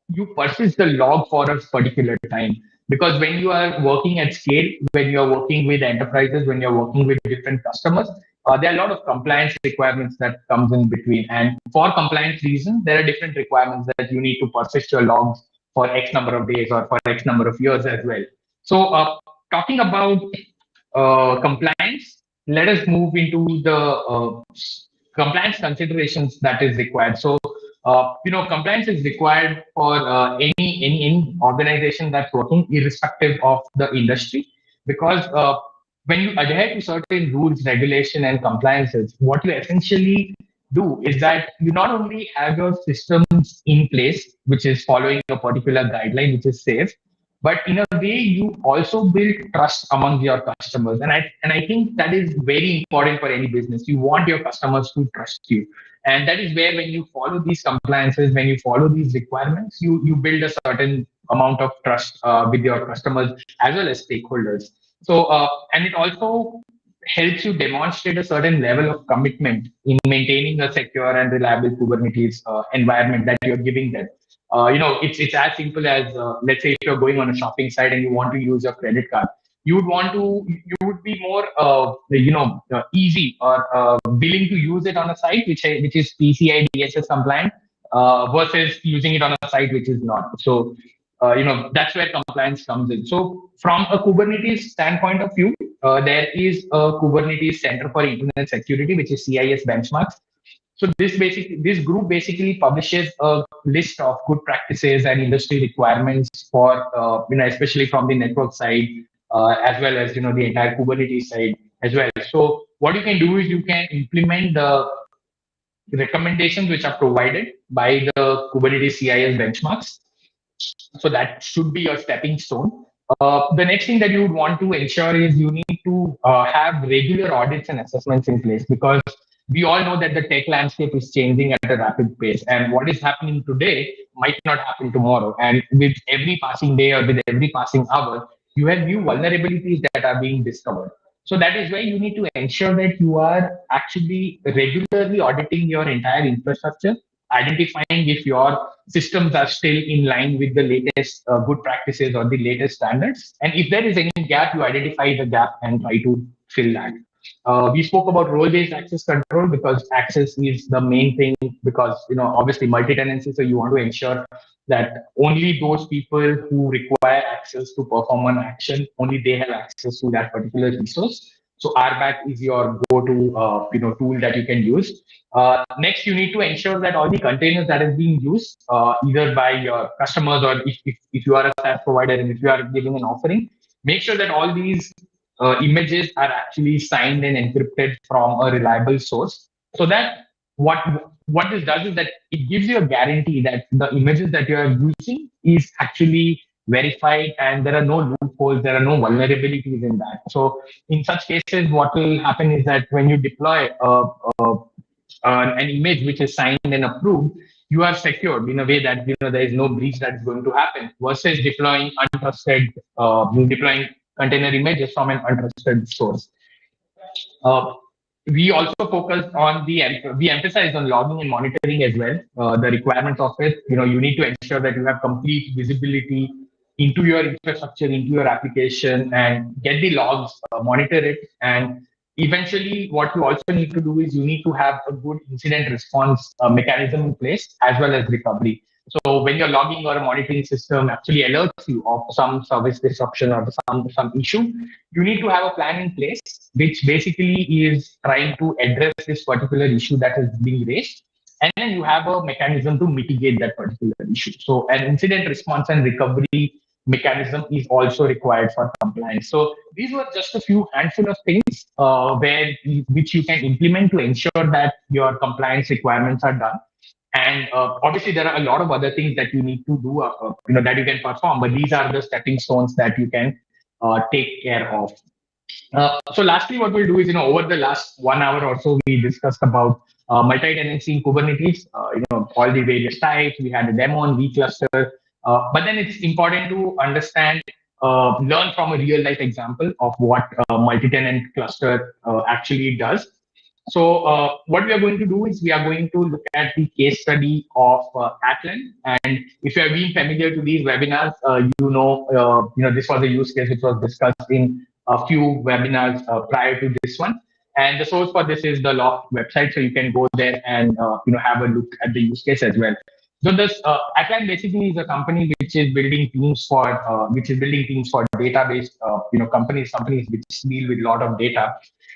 you persist the log for a particular time, because when you are working at scale, when you are working with enterprises, when you're working with different customers, there are a lot of compliance requirements that comes in between, and for compliance reasons there are different requirements that you need to persist your logs for x number of days or for x number of years as well. So talking about compliance, let us move into the compliance considerations that is required. So, compliance is required for any organization that's working, irrespective of the industry, because when you adhere to certain rules, regulation, and compliances, what you essentially do is that you not only have your systems in place, which is following a particular guideline, which is safe, but in a way you also build trust among your customers. And I think that is very important for any business. You want your customers to trust you, and that is where, when you follow these compliances, when you follow these requirements, you build a certain amount of trust with your customers as well as stakeholders. So and it also helps you demonstrate a certain level of commitment in maintaining a secure and reliable Kubernetes environment that you're giving them. It's as simple as, let's say, if you're going on a shopping site and you want to use your credit card, you would be more easy or willing to use it on a site which is PCI DSS compliant versus using it on a site which is not. So that's where compliance comes in. So from a Kubernetes standpoint of view, there is a Kubernetes Center for Internet Security, which is CIS benchmarks. So this group basically publishes a list of good practices and industry requirements for especially from the network side, as well as the entire Kubernetes side as well. So what you can do is you can implement the recommendations which are provided by the Kubernetes CIS benchmarks. So that should be a stepping stone. The next thing that you would want to ensure is you need to have regular audits and assessments in place, because we all know that the tech landscape is changing at a rapid pace, and what is happening today might not happen tomorrow. And with every passing day or with every passing hour, you have new vulnerabilities that are being discovered. So that is why you need to ensure that you are actually regularly auditing your entire infrastructure, identifying if your systems are still in line with the latest good practices or the latest standards. And if there is any gap, you identify the gap and try to fill that. We spoke about role-based access control, because access is the main thing, because obviously multi-tenancy, so you want to ensure that only those people who require access to perform an action, only they have access to that particular resource. So RBAC is your go-to tool that you can use. Next, you need to ensure that all the containers that is being used, either by your customers, or if you are a SaaS provider and if you are giving an offering, make sure that all these images are actually signed and encrypted from a reliable source, so that what what this does is that it gives you a guarantee that the images that you are using is actually verified and there are no loopholes, there are no vulnerabilities in that. So in such cases, what will happen is that when you deploy a an image which is signed and approved, you are secured in a way that there is no breach that is going to happen. Versus deploying container images from an untrusted source. Uh, we also focus on we emphasize on logging and monitoring as well. The requirements of it, you need to ensure that you have complete visibility into your infrastructure, into your application, and get the logs, monitor it, and eventually, what you also need to do is you need to have a good incident response mechanism in place as well as recovery. So when your logging or a monitoring system actually alerts you of some service disruption or some issue, you need to have a plan in place, which basically is trying to address this particular issue that is being raised. And then you have a mechanism to mitigate that particular issue. So an incident response and recovery mechanism is also required for compliance. So these were just a few handful of things which you can implement to ensure that your compliance requirements are done. And obviously, there are a lot of other things that you need to do, that you can perform. But these are the stepping stones that you can take care of. So lastly, what we'll do is, over the last 1 hour or so, we discussed about multi-tenancy in Kubernetes, all the various types. We had a demo on vCluster. But then it's important to understand, learn from a real life example of what a multi-tenant cluster actually does. So what we are going to do is we are going to look at the case study of Atlan. And if you have been familiar to these webinars, this was a use case which was discussed in a few webinars prior to this one. And the source for this is the Loft website, so you can go there and have a look at the use case as well. So this Atlan basically is a company which is building teams for database companies which deal with a lot of data.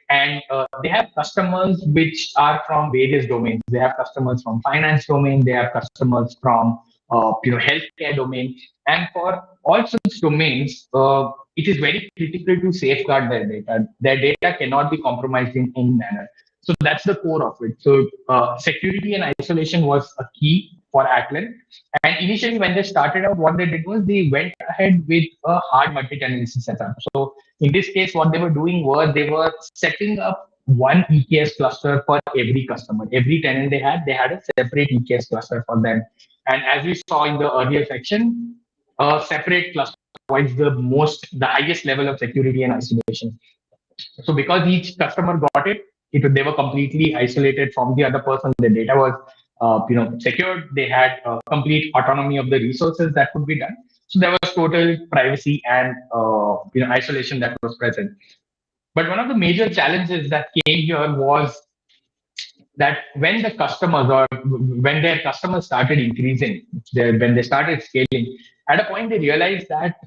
And they have customers which are from various domains. They have customers from finance domain. They have customers from healthcare domain. And for all such domains, it is very critical to safeguard their data. Their data cannot be compromised in any manner. So that's the core of it. So security and isolation was a key for Atlan. And initially, when they started out, what they did was they went ahead with a hard multi-tenancy setup. So in this case, what they were doing was they were setting up one EKS cluster for every customer. Every tenant they had a separate EKS cluster for them. And as we saw in the earlier section, a separate cluster provides the highest level of security and isolation. So because each customer got it, they were completely isolated from the other person. The data was secured. They had complete autonomy of the resources that could be done. So there was total privacy and isolation that was present. But one of the major challenges that came here was that when their customers started increasing, when they started scaling, at a point they realized that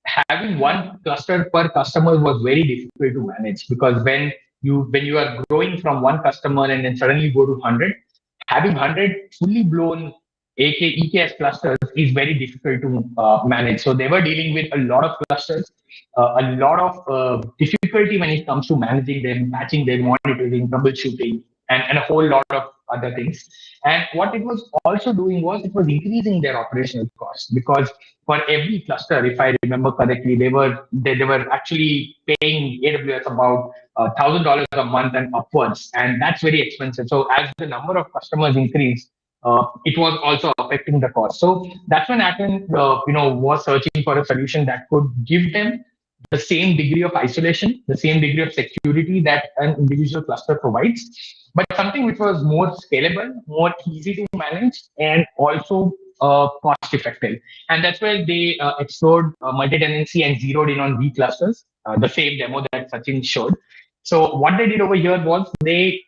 having one cluster per customer was very difficult to manage, because when you are growing from one customer and then suddenly go to 100, having 100 fully blown EKS clusters is very difficult to manage. So they were dealing with a lot of clusters, a lot of difficulty when it comes to managing them, patching them, monitoring, troubleshooting, and a whole lot of other things. And what it was also doing was it was increasing their operational costs, because for every cluster, if I remember correctly, they were actually paying AWS about $1,000 a month and upwards, and that's very expensive. So as the number of customers increased, it was also affecting the cost. So that's when Atom, was searching for a solution that could give them the same degree of isolation, the same degree of security that an individual cluster provides, but something which was more scalable, more easy to manage, and also cost effective. And that's where they explored multi-tenancy and zeroed in on V clusters, the same demo that Sachin showed. So what they did over here was they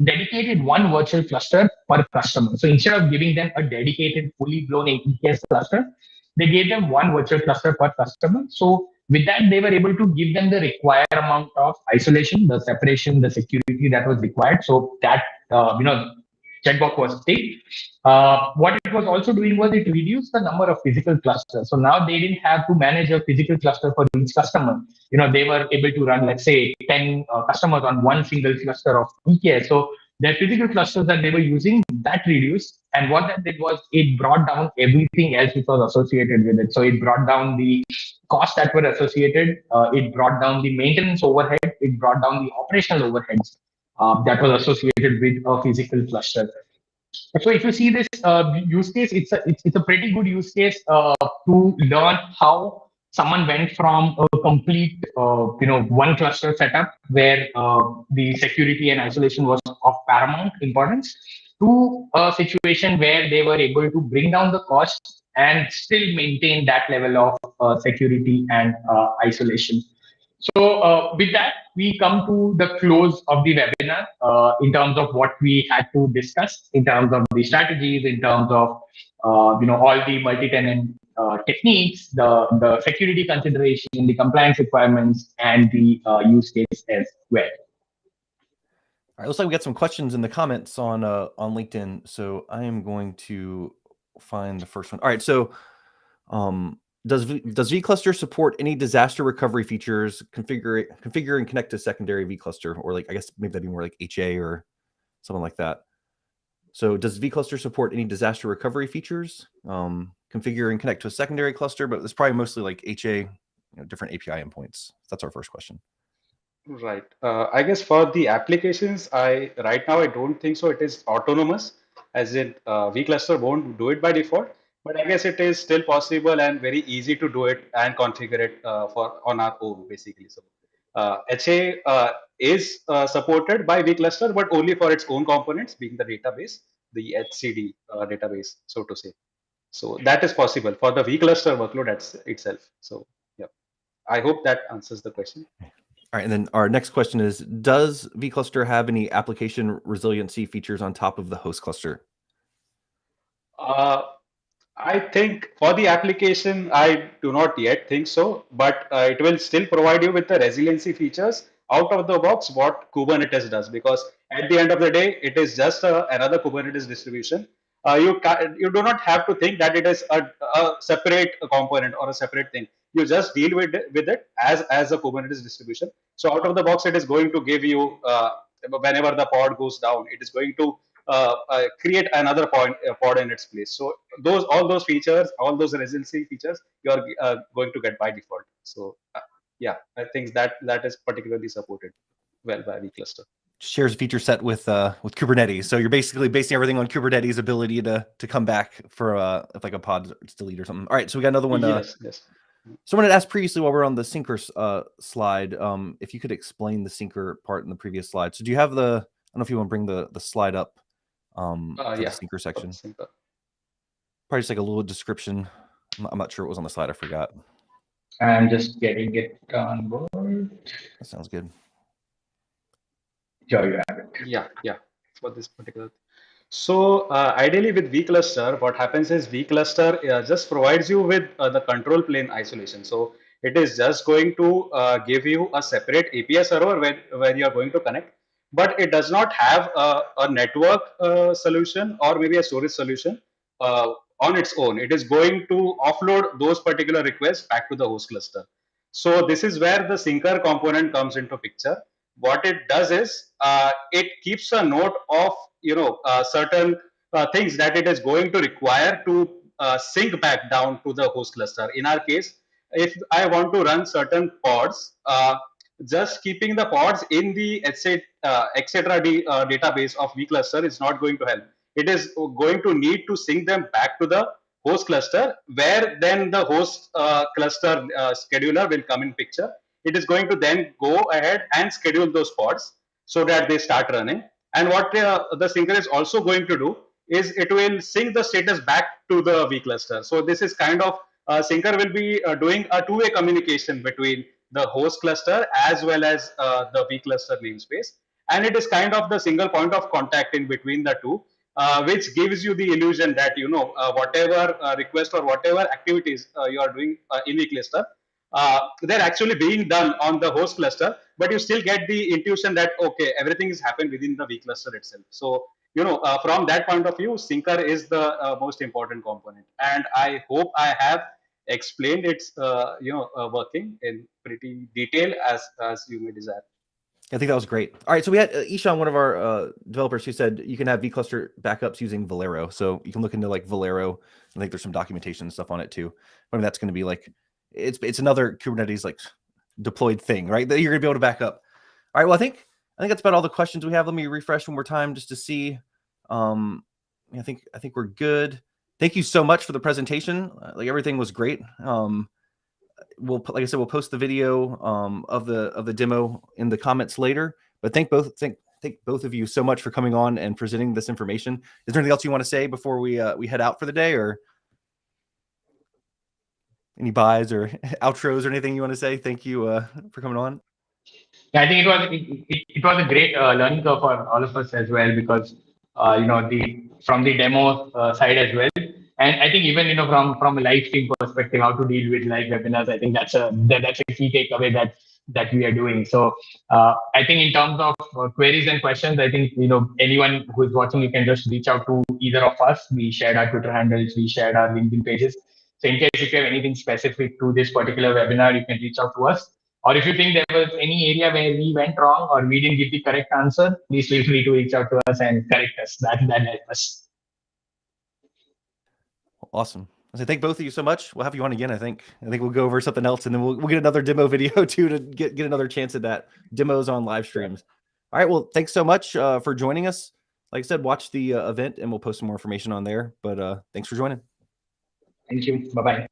dedicated one virtual cluster per customer. So instead of giving them a dedicated, fully blown EKS cluster, they gave them one virtual cluster per customer. So with that, they were able to give them the required amount of isolation, the separation, the security that was required. So that checkbox was ticked. What it was also doing was it reduced the number of physical clusters. So now they didn't have to manage a physical cluster for each customer. They were able to run, let's say, 10 customers on one single cluster of EKS. So their physical clusters that they were using, that reduced. And what that did was it brought down everything else which was associated with it. So it brought down the costs that were associated. It brought down the maintenance overhead. It brought down the operational overheads that was associated with a physical cluster. So if you see this use case, it's a pretty good use case to learn how someone went from a complete one cluster setup where the security and isolation was of paramount importance to a situation where they were able to bring down the cost and still maintain that level of security and isolation. So with that, we come to the close of the webinar in terms of what we had to discuss, in terms of the strategies, in terms of all the multi-tenant techniques, the security consideration, the compliance requirements, and the use case as well. All right, looks like we got some questions in the comments on LinkedIn. So I am going to find the first one. All right, so does vCluster support any disaster recovery features? Configure and connect to secondary vCluster, or like I guess maybe that'd be more like HA or something like that. So does vCluster support any disaster recovery features? Configure and connect to a secondary cluster, but it's probably mostly like HA, different API endpoints. That's our first question. Right. I guess for the applications, right now I don't think so. It is autonomous, as in vCluster won't do it by default. But I guess it is still possible and very easy to do it and configure it for on our own, basically. So HA is supported by vCluster, but only for its own components, being the database, the HCD database, so to say. So that is possible for the vCluster workload itself. So yeah, I hope that answers the question. All right, and then our next question is, does vCluster have any application resiliency features on top of the host cluster? I think for the application, I do not yet think so, but it will still provide you with the resiliency features out of the box what Kubernetes does, because at the end of the day, it is just another Kubernetes distribution. You do not have to think that it is a separate component or a separate thing. You just deal with it as a Kubernetes distribution. So out of the box, it is going to give you whenever the pod goes down, it is going to create another pod in its place. So all those features, all those resiliency features, you are going to get by default. So yeah, I think that is particularly supported well by vCluster. Shares a feature set with Kubernetes, so you're basically basing everything on Kubernetes' ability to come back for if like a pod is delete or something. All right, so we got another one. Yes. Someone had asked previously while we're on the syncer slide, if you could explain the syncer part in the previous slide. So do you have the? I don't know if you want to bring the slide up for the syncer section. Probably just like a little description. I'm not sure what was on the slide. I forgot. I'm just getting it on board. That sounds good. Sure, you have it. Yeah. For this particular. So ideally with vCluster, what happens is vCluster just provides you with the control plane isolation. So it is just going to give you a separate API server where you are going to connect, but it does not have a network solution or maybe a storage solution on its own. It is going to offload those particular requests back to the host cluster. So this is where the syncer component comes into picture. What it does is it keeps a note of certain things that it is going to require to sync back down to the host cluster. In our case, if I want to run certain pods, just keeping the pods in the etc. Database of vCluster is not going to help. It is going to need to sync them back to the host cluster, where then the host cluster scheduler will come in picture. It is going to then go ahead and schedule those pods so that they start running. And what the syncer is also going to do is it will sync the status back to the vCluster. So this is kind of syncer will be doing a two-way communication between the host cluster as well as the vCluster namespace. And it is kind of the single point of contact in between the two, which gives you the illusion that whatever request or whatever activities you are doing in vCluster, they're actually being done on the host cluster, but you still get the intuition that okay, everything is happened within the vCluster itself. So from that point of view, Syncer is the most important component, and I hope I have explained its working in pretty detail as you may desire. I think that was great. All right, so we had Ishan, one of our developers, who said you can have vCluster backups using Valero. So you can look into like Valero. I think there's some documentation and stuff on it too. I mean, that's going to be like, it's another Kubernetes like deployed thing, right? That you're going to be able to back up. All right, well, I think that's about all the questions we have. Let me refresh one more time just to see. I think we're good. Thank you so much for the presentation. Like everything was great. Like I said, we'll post the video of the demo in the comments later. But thank both of you so much for coming on and presenting this information. Is there anything else you want to say before we head out for the day, or any buys or outros or anything you want to say? Thank you for coming on. Yeah, I think it was a great learning curve for all of us as well, because from the demo side as well, and I think even from a live stream perspective, how to deal with live webinars. I think that's a key takeaway that we are doing. So I think in terms of queries and questions, I think anyone who is watching, you can just reach out to either of us. We shared our Twitter handles, we shared our LinkedIn pages. So in case if you have anything specific to this particular webinar, you can reach out to us. Or if you think there was any area where we went wrong or we didn't give the correct answer, please feel free to reach out to us and correct us. That helps us. Awesome. I thank both of you so much. We'll have you on again. I think we'll go over something else, and then we'll get another demo video too to get another chance at that. Demos on live streams. All right. Well, thanks so much for joining us. Like I said, watch the event, and we'll post some more information on there. But thanks for joining. Thank you. Bye-bye.